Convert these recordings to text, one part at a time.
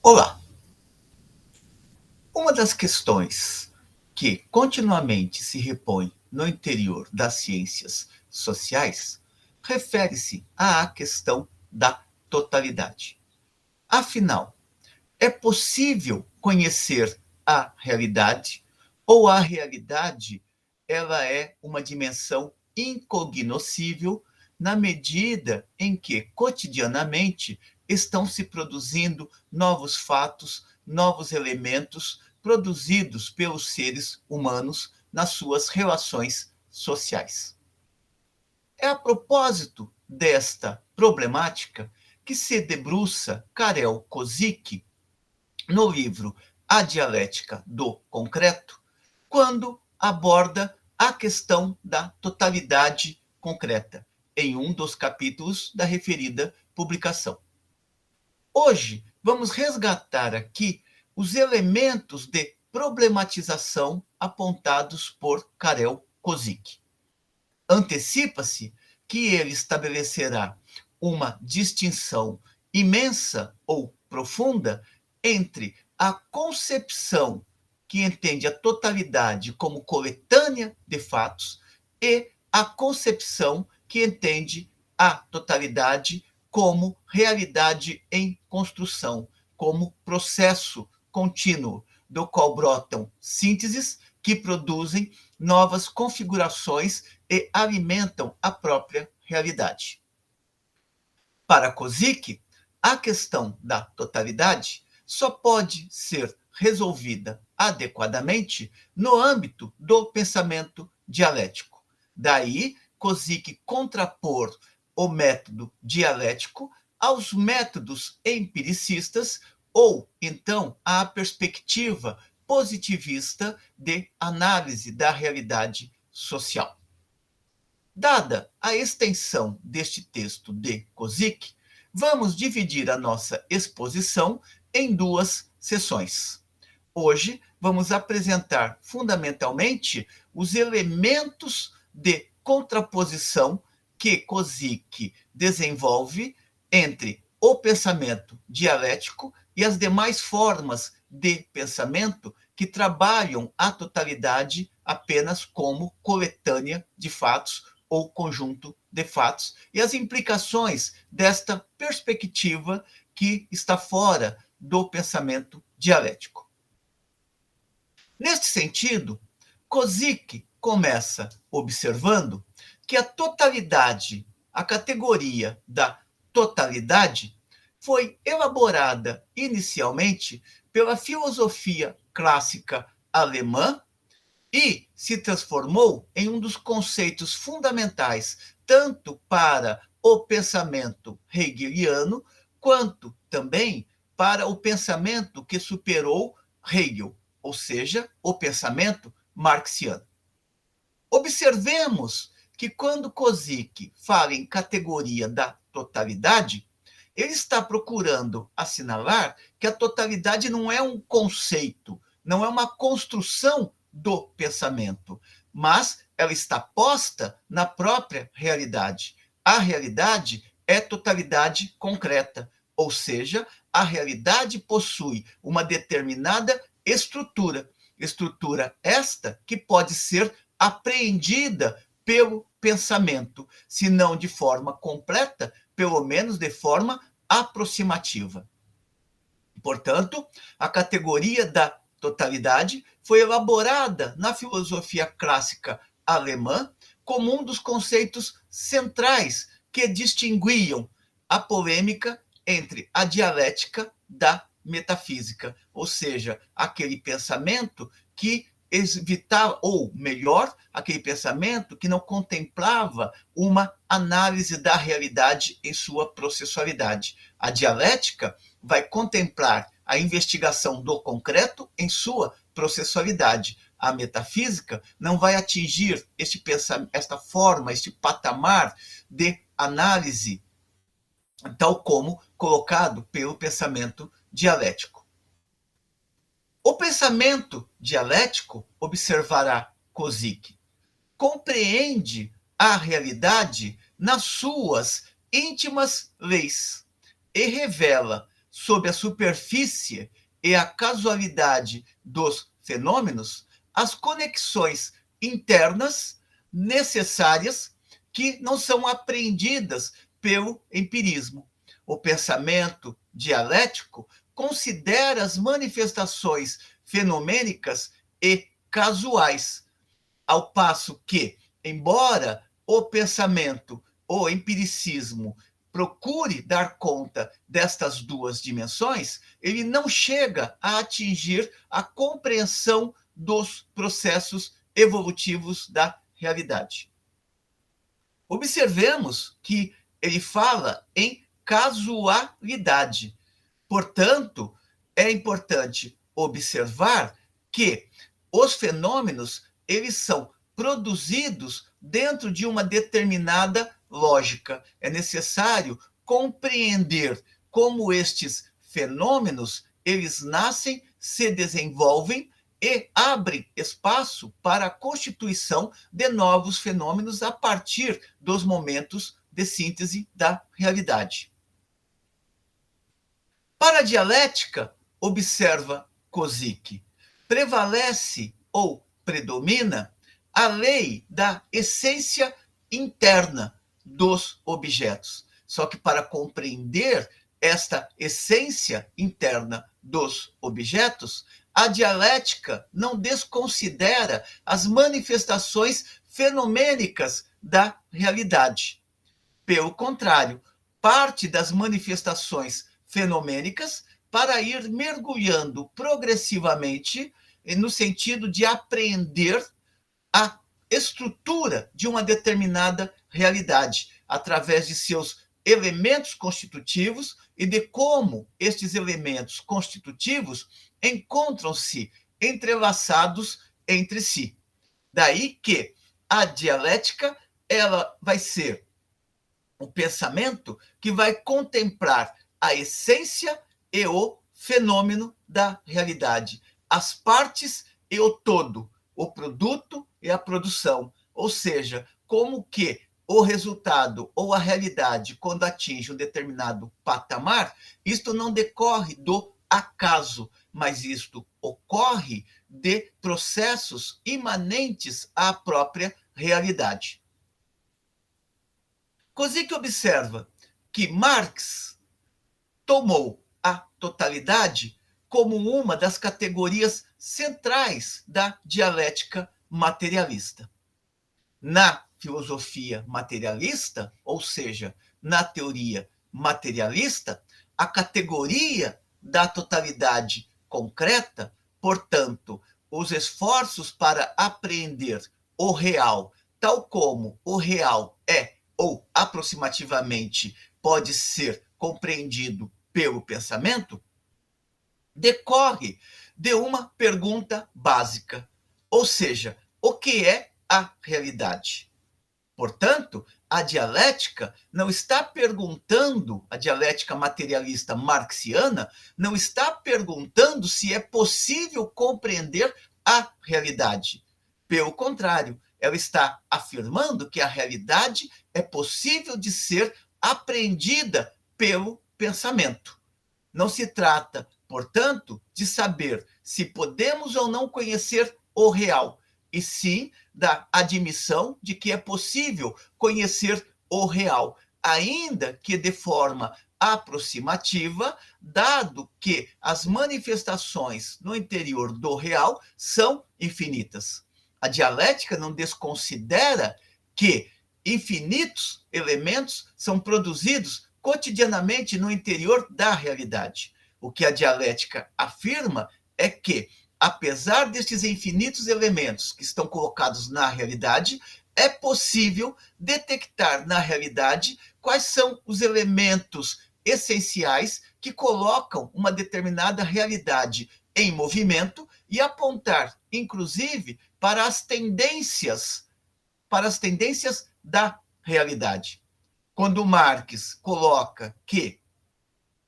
Olá! Uma das questões que continuamente se repõe no interior das ciências sociais refere-se à questão da totalidade. Afinal, é possível conhecer a realidade ou a realidade ela é uma dimensão incognoscível na medida em que cotidianamente estão se produzindo novos fatos, novos elementos produzidos pelos seres humanos nas suas relações sociais. É a propósito desta problemática que se debruça Karel Kozik no livro A Dialética do Concreto, quando aborda a questão da totalidade concreta, em um dos capítulos da referida publicação. Hoje, vamos resgatar aqui os elementos de problematização apontados por Karel Kozik. Antecipa-se que ele estabelecerá uma distinção imensa ou profunda entre a concepção que entende a totalidade como coletânea de fatos e a concepção que entende a totalidade como realidade em construção, como processo contínuo, do qual brotam sínteses que produzem novas configurações e alimentam a própria realidade. Para Kozik, a questão da totalidade só pode ser resolvida adequadamente no âmbito do pensamento dialético. Daí, Kozik contrapor o método dialético aos métodos empiricistas ou, então, à perspectiva positivista de análise da realidade social. Dada a extensão deste texto de Kozik, vamos dividir a nossa exposição em duas sessões. Hoje, vamos apresentar fundamentalmente os elementos de contraposição que Kozik desenvolve entre o pensamento dialético e as demais formas de pensamento que trabalham a totalidade apenas como coletânea de fatos ou conjunto de fatos, e as implicações desta perspectiva que está fora do pensamento dialético. Neste sentido, Kozik começa observando que a totalidade, a categoria da totalidade, foi elaborada inicialmente pela filosofia clássica alemã e se transformou em um dos conceitos fundamentais tanto para o pensamento hegeliano quanto também para o pensamento que superou Hegel, ou seja, o pensamento marxiano. Observemos que quando Kozik fala em categoria da totalidade, ele está procurando assinalar que a totalidade não é um conceito, não é uma construção do pensamento, mas ela está posta na própria realidade. A realidade é totalidade concreta, ou seja, a realidade possui uma determinada estrutura esta que pode ser apreendida pelo pensamento, se não de forma completa, pelo menos de forma aproximativa. Portanto, a categoria da totalidade foi elaborada na filosofia clássica alemã como um dos conceitos centrais que distinguiam a polêmica entre a dialética da metafísica, ou seja, aquele pensamento que evitava, ou melhor, aquele pensamento que não contemplava uma análise da realidade em sua processualidade. A dialética vai contemplar a investigação do concreto em sua processualidade. A metafísica não vai atingir esta forma, este patamar de análise, tal como colocado pelo pensamento dialético. O pensamento dialético, observará Kozik, compreende a realidade nas suas íntimas leis e revela sob a superfície e a casualidade dos fenômenos as conexões internas necessárias que não são apreendidas pelo empirismo. O pensamento dialético considera as manifestações fenomênicas e casuais, ao passo que, embora o pensamento, o empiricismo, procure dar conta destas duas dimensões, ele não chega a atingir a compreensão dos processos evolutivos da realidade. Observemos que ele fala em casualidade. Portanto, é importante observar que os fenômenos eles são produzidos dentro de uma determinada lógica. É necessário compreender como estes fenômenos eles nascem, se desenvolvem e abrem espaço para a constituição de novos fenômenos a partir dos momentos de síntese da realidade. Para a dialética, observa Kozik, prevalece ou predomina a lei da essência interna dos objetos. Só que para compreender esta essência interna dos objetos, a dialética não desconsidera as manifestações fenomênicas da realidade. Pelo contrário, parte das manifestações fenomênicas para ir mergulhando progressivamente no sentido de apreender a estrutura de uma determinada realidade, através de seus elementos constitutivos e de como estes elementos constitutivos encontram-se entrelaçados entre si. Daí que a dialética ela vai ser o pensamento que vai contemplar a essência e o fenômeno da realidade, as partes e o todo, o produto e a produção, ou seja, como que o resultado ou a realidade, quando atinge um determinado patamar, isto não decorre do acaso, mas isto ocorre de processos imanentes à própria realidade. Kozik observa que Marx tomou a totalidade como uma das categorias centrais da dialética materialista. Na filosofia materialista, ou seja, na teoria materialista, a categoria da totalidade concreta, portanto, os esforços para apreender o real, tal como o real é ou aproximativamente pode ser compreendido pelo pensamento, decorre de uma pergunta básica, ou seja, o que é a realidade? Portanto, a dialética não está perguntando, a dialética materialista marxiana não está perguntando se é possível compreender a realidade. Pelo contrário, ela está afirmando que a realidade é possível de ser apreendida pelo pensamento. Não se trata, portanto, de saber se podemos ou não conhecer o real, e sim da admissão de que é possível conhecer o real, ainda que de forma aproximativa, dado que as manifestações no interior do real são infinitas. A dialética não desconsidera que infinitos elementos são produzidos cotidianamente no interior da realidade. O que a dialética afirma é que, apesar destes infinitos elementos que estão colocados na realidade, é possível detectar na realidade quais são os elementos essenciais que colocam uma determinada realidade em movimento e apontar, inclusive, para as tendências da realidade. Quando Marx coloca que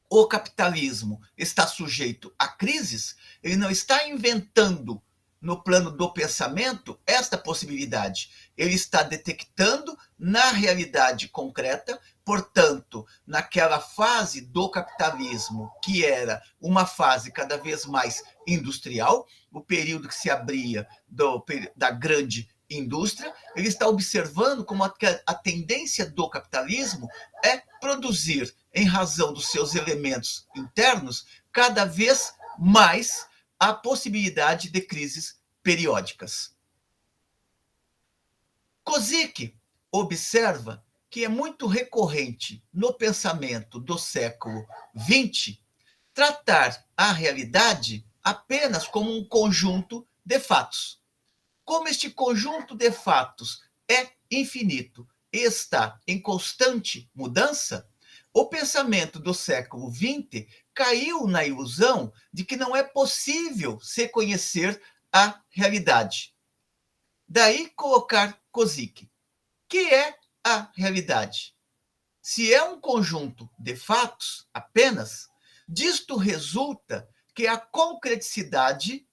o capitalismo está sujeito a crises, ele não está inventando no plano do pensamento esta possibilidade. Ele está detectando na realidade concreta, portanto, naquela fase do capitalismo, que era uma fase cada vez mais industrial, o período que se abria da grande indústria, ele está observando como a tendência do capitalismo é produzir, em razão dos seus elementos internos, cada vez mais a possibilidade de crises periódicas. Kozik observa que é muito recorrente no pensamento do século XX tratar a realidade apenas como um conjunto de fatos. Como este conjunto de fatos é infinito e está em constante mudança, o pensamento do século XX caiu na ilusão de que não é possível se conhecer a realidade. Daí colocar Kozik. Que é a realidade? Se é um conjunto de fatos apenas, disto resulta que a concreticidade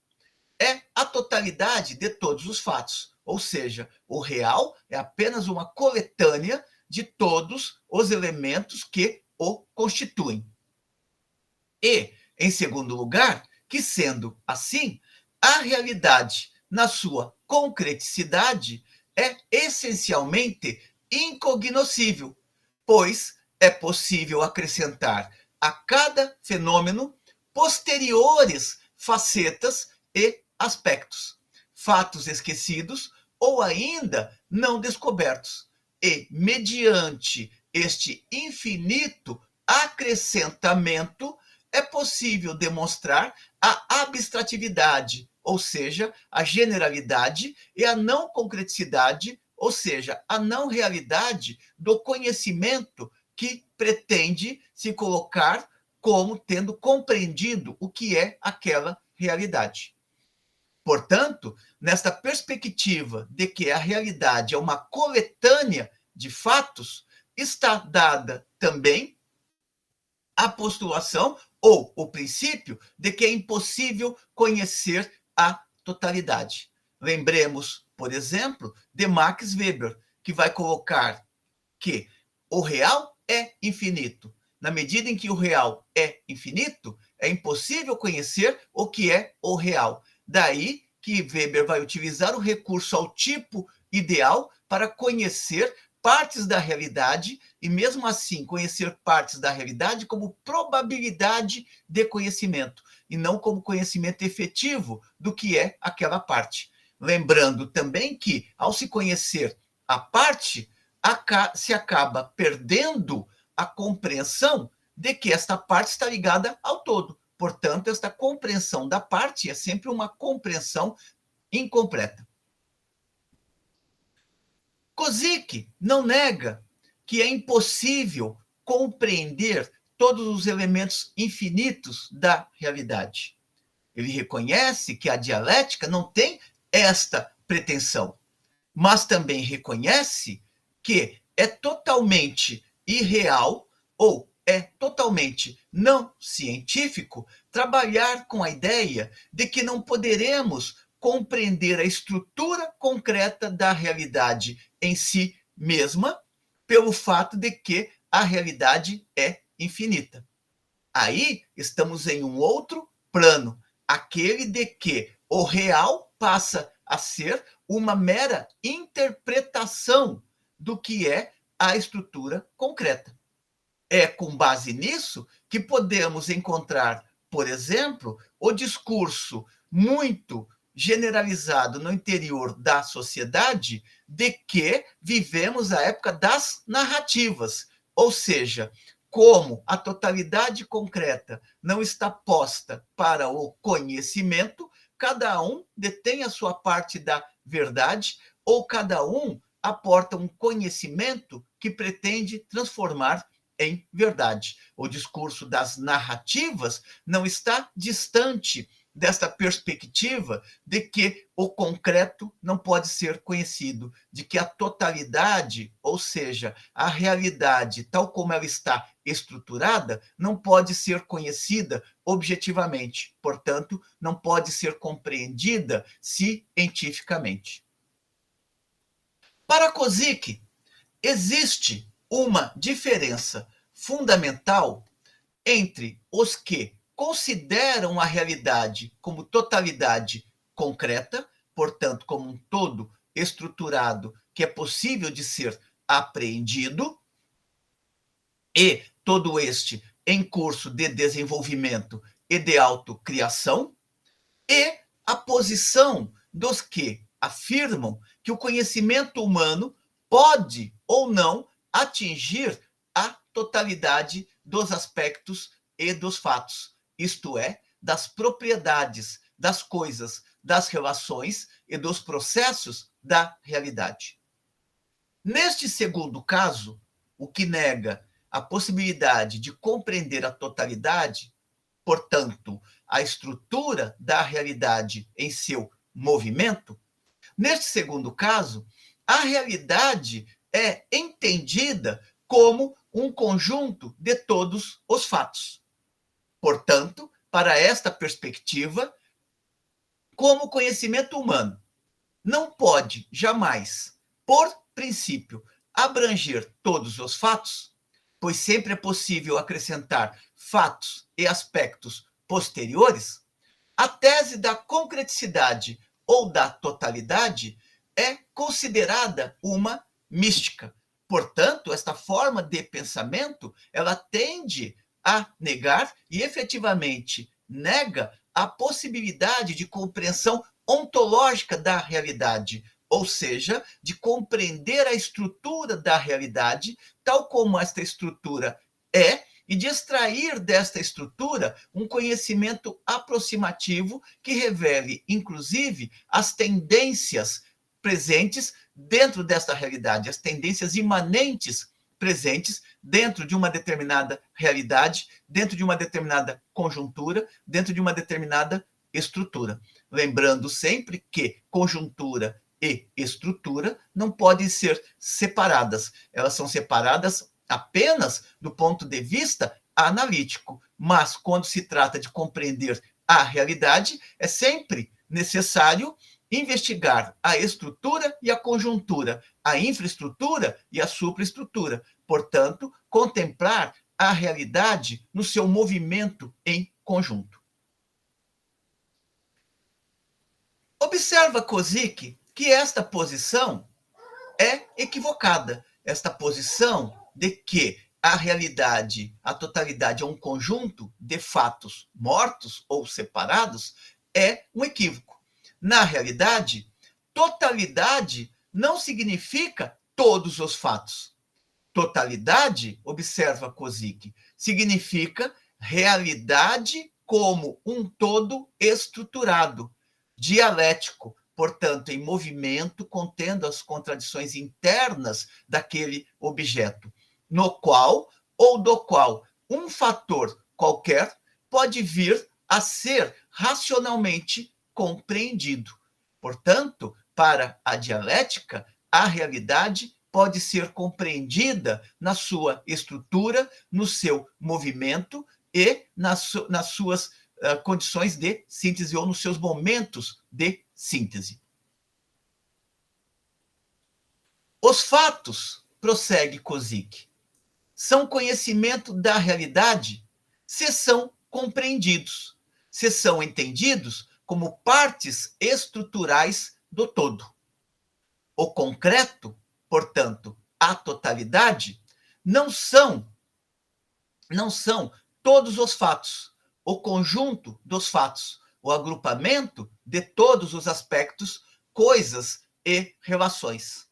é a totalidade de todos os fatos. Ou seja, o real é apenas uma coletânea de todos os elementos que o constituem. E, em segundo lugar, que sendo assim, a realidade, na sua concreticidade, é essencialmente incognoscível, pois é possível acrescentar a cada fenômeno posteriores facetas e aspectos, fatos esquecidos ou ainda não descobertos. E, mediante este infinito acrescentamento, é possível demonstrar a abstratividade, ou seja, a generalidade, e a não concreticidade, ou seja, a não realidade do conhecimento que pretende se colocar como tendo compreendido o que é aquela realidade. Portanto, nesta perspectiva de que a realidade é uma coletânea de fatos, está dada também a postulação ou o princípio de que é impossível conhecer a totalidade. Lembremos, por exemplo, de Max Weber, que vai colocar que o real é infinito. Na medida em que o real é infinito, é impossível conhecer o que é o real. Daí que Weber vai utilizar o recurso ao tipo ideal para conhecer partes da realidade e, mesmo assim, conhecer partes da realidade como probabilidade de conhecimento e não como conhecimento efetivo do que é aquela parte. Lembrando também que, ao se conhecer a parte, se acaba perdendo a compreensão de que esta parte está ligada ao todo. Portanto, esta compreensão da parte é sempre uma compreensão incompleta. Kozik não nega que é impossível compreender todos os elementos infinitos da realidade. Ele reconhece que a dialética não tem esta pretensão, mas também reconhece que é totalmente irreal ou é totalmente não científico trabalhar com a ideia de que não poderemos compreender a estrutura concreta da realidade em si mesma, pelo fato de que a realidade é infinita. Aí estamos em um outro plano, aquele de que o real passa a ser uma mera interpretação do que é a estrutura concreta. É com base nisso que podemos encontrar, por exemplo, o discurso muito generalizado no interior da sociedade de que vivemos a época das narrativas, ou seja, como a totalidade concreta não está posta para o conhecimento, cada um detém a sua parte da verdade ou cada um aporta um conhecimento que pretende transformar em verdade. O discurso das narrativas não está distante desta perspectiva de que o concreto não pode ser conhecido, de que a totalidade, ou seja, a realidade, tal como ela está estruturada não pode ser conhecida objetivamente, portanto, não pode ser compreendida cientificamente. Para Kozik, existe uma diferença fundamental entre os que consideram a realidade como totalidade concreta, portanto, como um todo estruturado que é possível de ser apreendido, e todo este em curso de desenvolvimento e de autocriação, e a posição dos que afirmam que o conhecimento humano pode ou não atingir a totalidade dos aspectos e dos fatos, isto é, das propriedades das coisas, das relações e dos processos da realidade. Neste segundo caso, o que nega a possibilidade de compreender a totalidade, portanto, a estrutura da realidade em seu movimento, neste segundo caso, a realidade é entendida como um conjunto de todos os fatos. Portanto, para esta perspectiva, como conhecimento humano não pode jamais, por princípio, abranger todos os fatos, pois sempre é possível acrescentar fatos e aspectos posteriores, a tese da concreticidade ou da totalidade é considerada uma mística. Portanto, esta forma de pensamento, ela tende a negar e efetivamente nega a possibilidade de compreensão ontológica da realidade, ou seja, de compreender a estrutura da realidade, tal como esta estrutura é, e de extrair desta estrutura um conhecimento aproximativo que revele, inclusive, as tendências presentes dentro desta realidade, as tendências imanentes presentes dentro de uma determinada realidade, dentro de uma determinada conjuntura, dentro de uma determinada estrutura. Lembrando sempre que conjuntura e estrutura não podem ser separadas. Elas são separadas apenas do ponto de vista analítico. Mas, quando se trata de compreender a realidade, é sempre necessário investigar a estrutura e a conjuntura, a infraestrutura e a supraestrutura. Portanto, contemplar a realidade no seu movimento em conjunto. Observa Kozik que esta posição é equivocada. Esta posição de que a realidade, a totalidade é um conjunto de fatos mortos ou separados, é um equívoco. Na realidade, totalidade não significa todos os fatos. Totalidade, observa Kozik, significa realidade como um todo estruturado, dialético, portanto, em movimento, contendo as contradições internas daquele objeto, no qual ou do qual um fator qualquer pode vir a ser racionalmente compreendido. Portanto, para a dialética, a realidade pode ser compreendida na sua estrutura, no seu movimento e nas suas condições de síntese ou nos seus momentos de síntese. Os fatos, prossegue Kozik, são conhecimento da realidade se são compreendidos, se são entendidos como partes estruturais do todo. O concreto, portanto, a totalidade, não são todos os fatos, o conjunto dos fatos, o agrupamento de todos os aspectos, coisas e relações.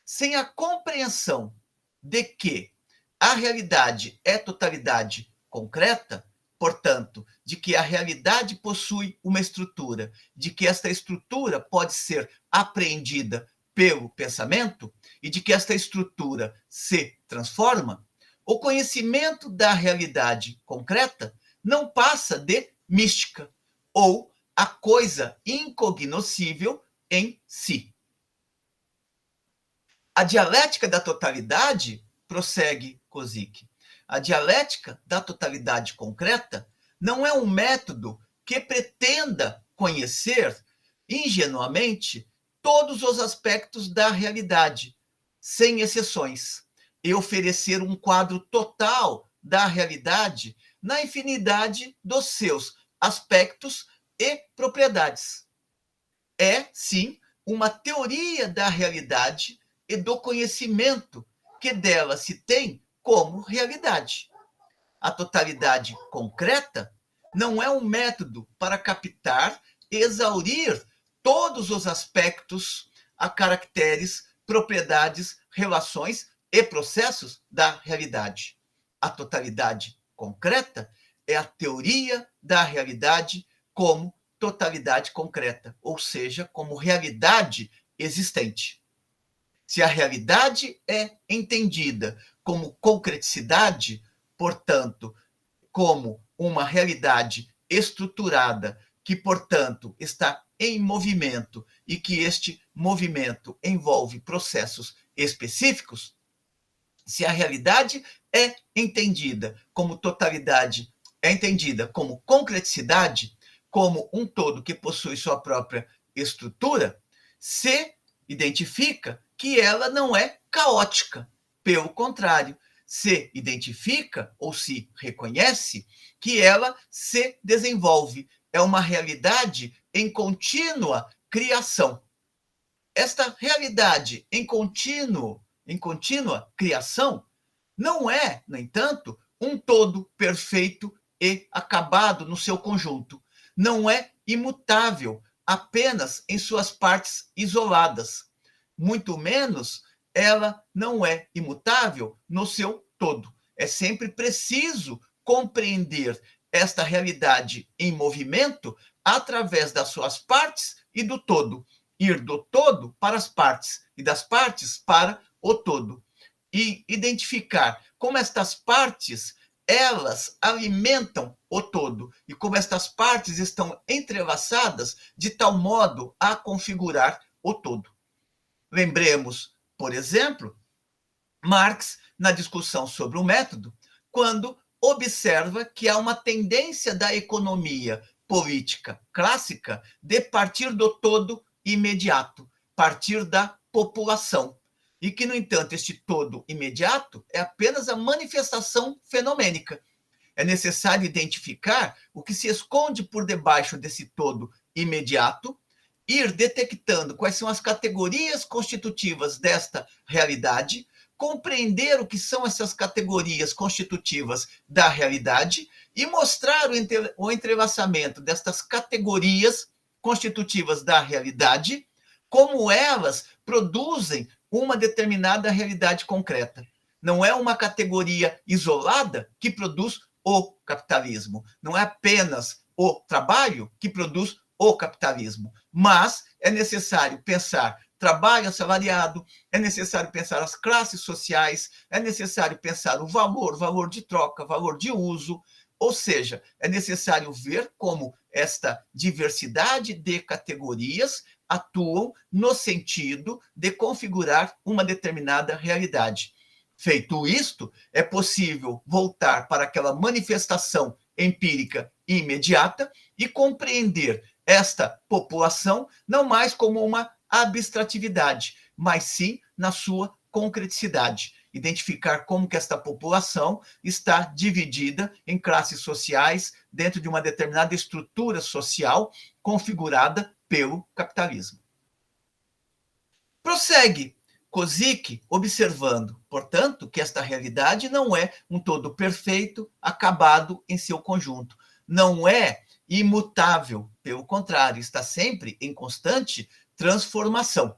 Sem a compreensão de que a realidade é totalidade concreta, portanto, de que a realidade possui uma estrutura, de que esta estrutura pode ser apreendida pelo pensamento e de que esta estrutura se transforma, o conhecimento da realidade concreta não passa de mística ou a coisa incognoscível em si. A dialética da totalidade, prossegue Kozik, A dialética da totalidade concreta não é um método que pretenda conhecer ingenuamente todos os aspectos da realidade, sem exceções, e oferecer um quadro total da realidade na infinidade dos seus aspectos e propriedades. É, sim, uma teoria da realidade e do conhecimento que dela se tem como realidade. A totalidade concreta não é um método para captar e exaurir todos os aspectos, a caracteres, propriedades, relações e processos da realidade. A totalidade concreta é a teoria da realidade como totalidade concreta, ou seja, como realidade existente. Se a realidade é entendida como concreticidade, portanto, como uma realidade estruturada, que, portanto, está em movimento e que este movimento envolve processos específicos, se a realidade é entendida como totalidade, é entendida como concreticidade, como um todo que possui sua própria estrutura, se identifica que ela não é caótica. Pelo contrário, se identifica ou se reconhece que ela se desenvolve. É uma realidade em contínua criação. Esta realidade em contínua criação não é, no entanto, um todo perfeito e acabado no seu conjunto. Não é imutável apenas em suas partes isoladas. Muito menos ela não é imutável no seu todo. É sempre preciso compreender esta realidade em movimento através das suas partes e do todo. Ir do todo para as partes e das partes para o todo. E identificar como estas partes elas alimentam o todo e como estas partes estão entrelaçadas de tal modo a configurar o todo. Lembremos, por exemplo, Marx na discussão sobre o método, quando observa que há uma tendência da economia política clássica de partir do todo imediato, partir da população. E que, no entanto, este todo imediato é apenas a manifestação fenomênica. É necessário identificar o que se esconde por debaixo desse todo imediato, ir detectando quais são as categorias constitutivas desta realidade, compreender o que são essas categorias constitutivas da realidade e mostrar o entrelaçamento destas categorias constitutivas da realidade, como elas produzem uma determinada realidade concreta. Não é uma categoria isolada que produz o capitalismo. Não é apenas o trabalho que produz o capitalismo, mas é necessário pensar trabalho assalariado, é necessário pensar as classes sociais, é necessário pensar o valor de troca, valor de uso, ou seja, é necessário ver como esta diversidade de categorias atuam no sentido de configurar uma determinada realidade. Feito isto, é possível voltar para aquela manifestação empírica e imediata e compreender esta população não mais como uma abstratividade, mas sim na sua concreticidade. Identificar como que esta população está dividida em classes sociais dentro de uma determinada estrutura social configurada pelo capitalismo. Prossegue Kozik observando, portanto, que esta realidade não é um todo perfeito, acabado em seu conjunto. Não é imutável, pelo contrário, está sempre em constante transformação.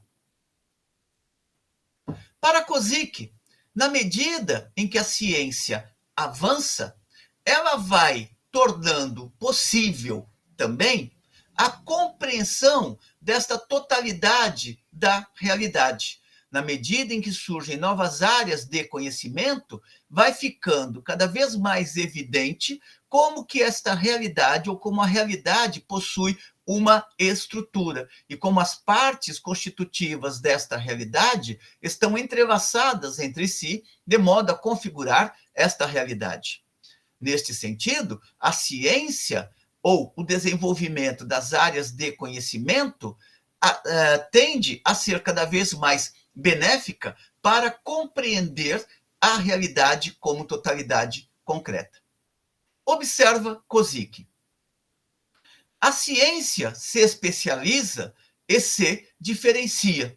Para Kozik, na medida em que a ciência avança, ela vai tornando possível também a compreensão desta totalidade da realidade. Na medida em que surgem novas áreas de conhecimento, vai ficando cada vez mais evidente como que esta realidade, ou como a realidade possui uma estrutura, e como as partes constitutivas desta realidade estão entrelaçadas entre si, de modo a configurar esta realidade. Neste sentido, a ciência ou o desenvolvimento das áreas de conhecimento tende a ser cada vez mais benéfica para compreender a realidade como totalidade concreta. Observa Kozik. A ciência se especializa e se diferencia.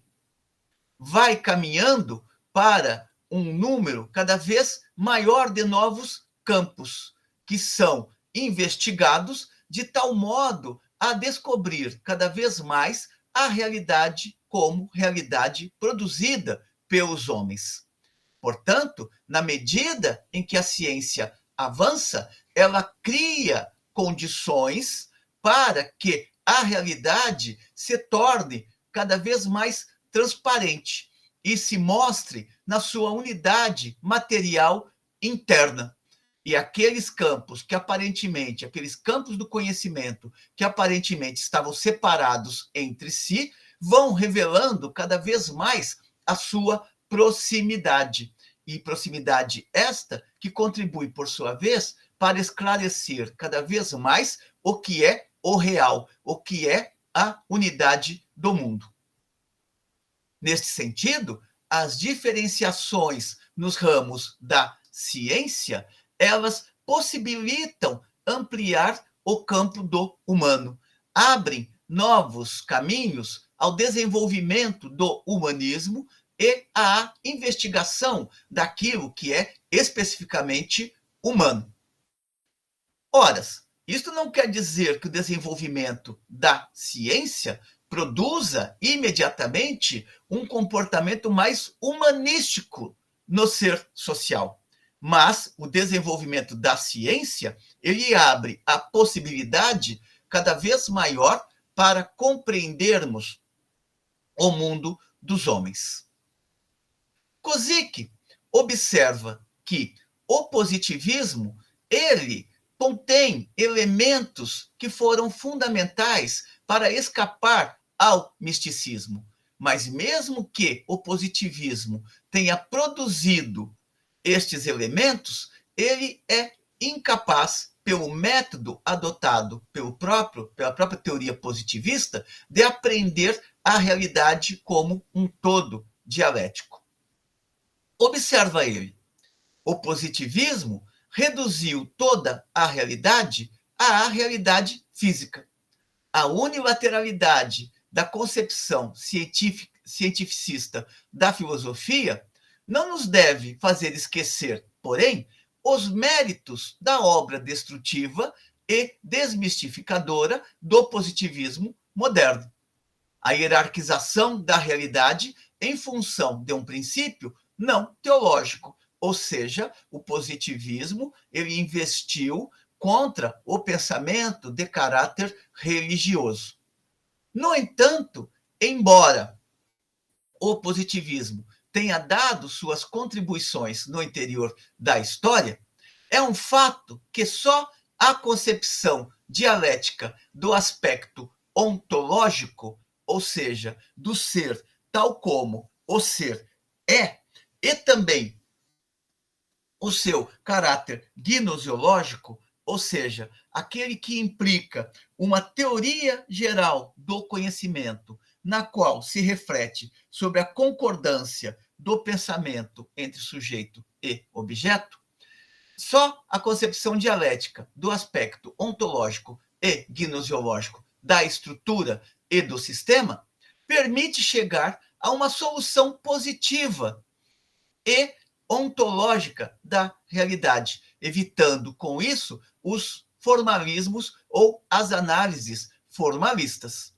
Vai caminhando para um número cada vez maior de novos campos, que são investigados de tal modo a descobrir cada vez mais a realidade como realidade produzida pelos homens. Portanto, na medida em que a ciência avança, ela cria condições para que a realidade se torne cada vez mais transparente e se mostre na sua unidade material interna. E aqueles campos do conhecimento que aparentemente estavam separados entre si, vão revelando cada vez mais a sua proximidade. E proximidade esta que contribui, por sua vez, para esclarecer cada vez mais o que é o real, o que é a unidade do mundo. Neste sentido, as diferenciações nos ramos da ciência, elas possibilitam ampliar o campo do humano, abrem novos caminhos ao desenvolvimento do humanismo e à investigação daquilo que é especificamente humano. Ora, isto não quer dizer que o desenvolvimento da ciência produza imediatamente um comportamento mais humanístico no ser social. Mas o desenvolvimento da ciência, ele abre a possibilidade cada vez maior para compreendermos o mundo dos homens. Kozik observa que o positivismo, ele contém elementos que foram fundamentais para escapar ao misticismo. Mas mesmo que o positivismo tenha produzido estes elementos, ele é incapaz, pelo método adotado pela própria teoria positivista, de aprender a realidade como um todo dialético. Observa ele. O positivismo reduziu toda a realidade à realidade física. A unilateralidade da concepção cientificista da filosofia não nos deve fazer esquecer, porém, os méritos da obra destrutiva e desmistificadora do positivismo moderno. A hierarquização da realidade em função de um princípio não teológico, ou seja, o positivismo ele investiu contra o pensamento de caráter religioso. No entanto, embora o positivismo tenha dado suas contribuições no interior da história, é um fato que só a concepção dialética do aspecto ontológico, ou seja, do ser tal como o ser é, e também o seu caráter gnoseológico, ou seja, aquele que implica uma teoria geral do conhecimento, na qual se reflete sobre a concordância do pensamento entre sujeito e objeto, só a concepção dialética do aspecto ontológico e gnoseológico da estrutura e do sistema permite chegar a uma solução positiva e ontológica da realidade, evitando com isso os formalismos ou as análises formalistas.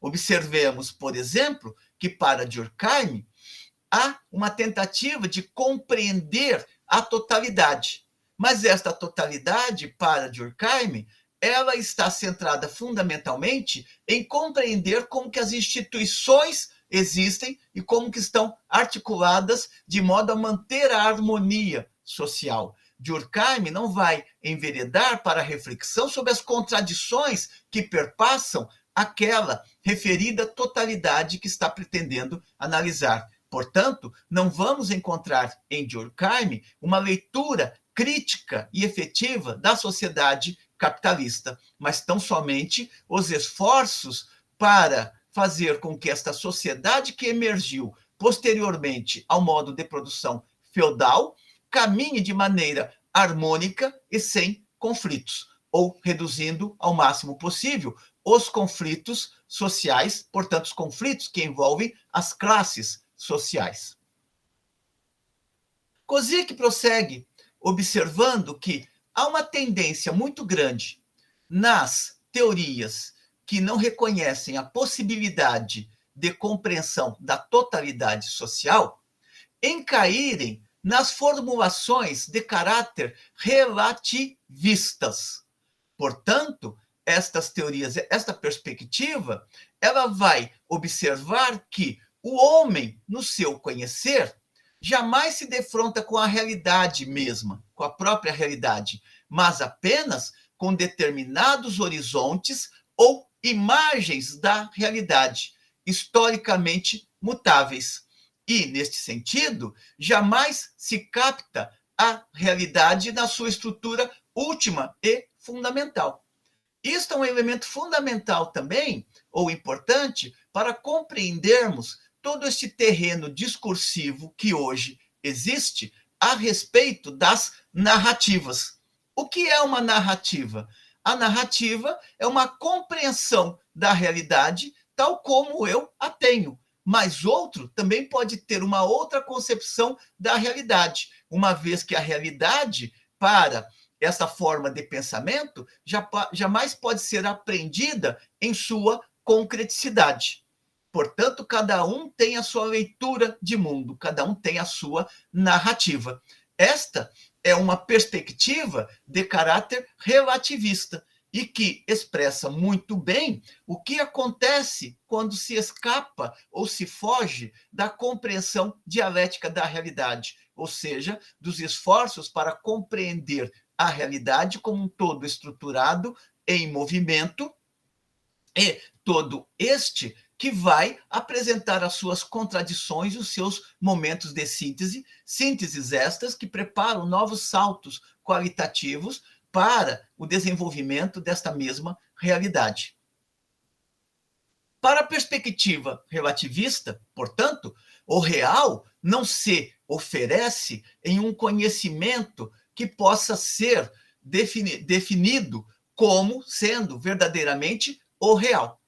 Observemos, por exemplo, que para Durkheim há uma tentativa de compreender a totalidade, mas esta totalidade para Durkheim ela está centrada fundamentalmente em compreender como que as instituições existem e como que estão articuladas de modo a manter a harmonia social. Durkheim não vai enveredar para a reflexão sobre as contradições que perpassam aquela referida totalidade que está pretendendo analisar. Portanto, não vamos encontrar em Durkheim uma leitura crítica e efetiva da sociedade capitalista, mas tão somente os esforços para fazer com que esta sociedade que emergiu posteriormente ao modo de produção feudal caminhe de maneira harmônica e sem conflitos, ou reduzindo ao máximo possível os conflitos sociais, portanto, os conflitos que envolvem as classes sociais. Kozik prossegue observando que há uma tendência muito grande nas teorias que não reconhecem a possibilidade de compreensão da totalidade social em caírem nas formulações de caráter relativistas. Portanto, estas teorias, esta perspectiva, ela vai observar que o homem, no seu conhecer, jamais se defronta com a realidade mesma, com a própria realidade, mas apenas com determinados horizontes ou imagens da realidade, historicamente mutáveis. E, neste sentido, jamais se capta a realidade na sua estrutura última e fundamental. Isto é um elemento fundamental também, ou importante, para compreendermos todo este terreno discursivo que hoje existe a respeito das narrativas. O que é uma narrativa? A narrativa é uma compreensão da realidade tal como eu a tenho, mas outro também pode ter uma outra concepção da realidade, uma vez que a realidade, para essa forma de pensamento, jamais pode ser apreendida em sua concreticidade. Portanto, cada um tem a sua leitura de mundo, cada um tem a sua narrativa. Esta é uma perspectiva de caráter relativista e que expressa muito bem o que acontece quando se escapa ou se foge da compreensão dialética da realidade, ou seja, dos esforços para compreender a realidade como um todo estruturado em movimento e todo este que vai apresentar as suas contradições, os seus momentos de síntese, sínteses estas que preparam novos saltos qualitativos para o desenvolvimento desta mesma realidade. Para a perspectiva relativista, portanto, o real não se oferece em um conhecimento que possa ser definido como sendo verdadeiramente o real.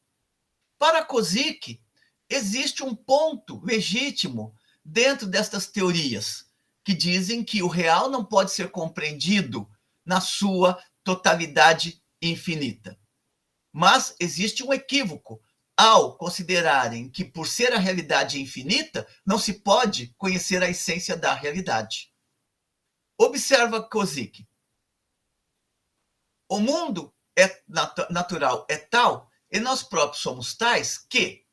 Para Kozik, existe um ponto legítimo dentro destas teorias, que dizem que o real não pode ser compreendido na sua totalidade infinita. Mas existe um equívoco ao considerarem que, por ser a realidade infinita, não se pode conhecer a essência da realidade. Observa Kozik. O mundo natural é tal, e nós próprios somos tais, que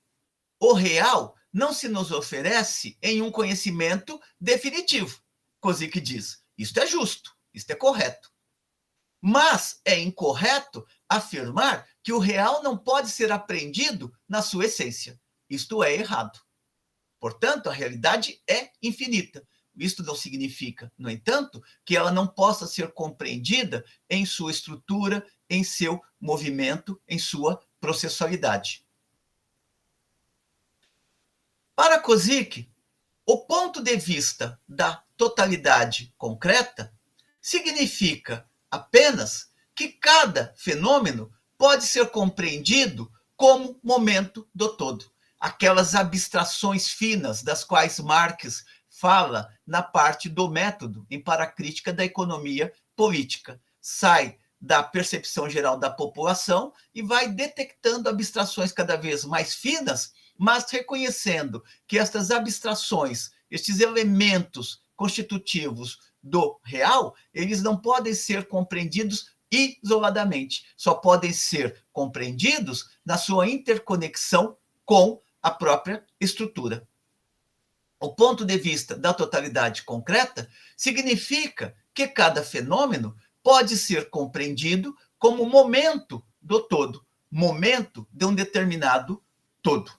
o real não se nos oferece em um conhecimento definitivo. Kozik diz, isto é justo, isto é correto. Mas é incorreto afirmar que o real não pode ser apreendido na sua essência. Isto é errado. Portanto, a realidade é infinita. Isto não significa, no entanto, que ela não possa ser compreendida em sua estrutura, em seu movimento, em sua processualidade. Para Kozik, o ponto de vista da totalidade concreta significa apenas que cada fenômeno pode ser compreendido como momento do todo. Aquelas abstrações finas das quais Marx fala na parte do método em Paracrítica da Economia Política. Sai da percepção geral da população e vai detectando abstrações cada vez mais finas, mas reconhecendo que estas abstrações, estes elementos constitutivos do real, eles não podem ser compreendidos isoladamente, só podem ser compreendidos na sua interconexão com a própria estrutura. O ponto de vista da totalidade concreta significa que cada fenômeno pode ser compreendido como momento do todo, momento de um determinado todo.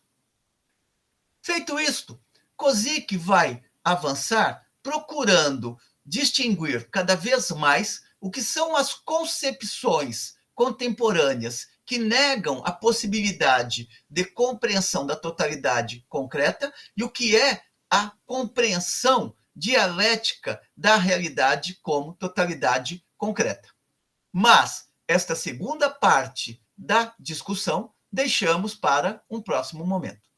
Feito isto, Kozik vai avançar procurando distinguir cada vez mais o que são as concepções contemporâneas que negam a possibilidade de compreensão da totalidade concreta e o que é a compreensão dialética da realidade como totalidade concreta. Mas esta segunda parte da discussão deixamos para um próximo momento.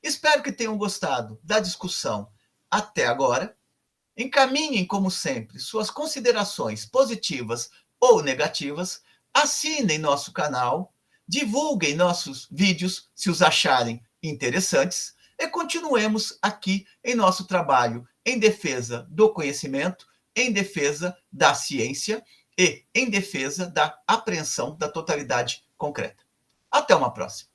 Espero que tenham gostado da discussão até agora. Encaminhem, como sempre, suas considerações positivas ou negativas, assinem nosso canal, divulguem nossos vídeos se os acharem interessantes e continuemos aqui em nosso trabalho em defesa do conhecimento, em defesa da ciência e em defesa da apreensão da totalidade concreta. Até uma próxima.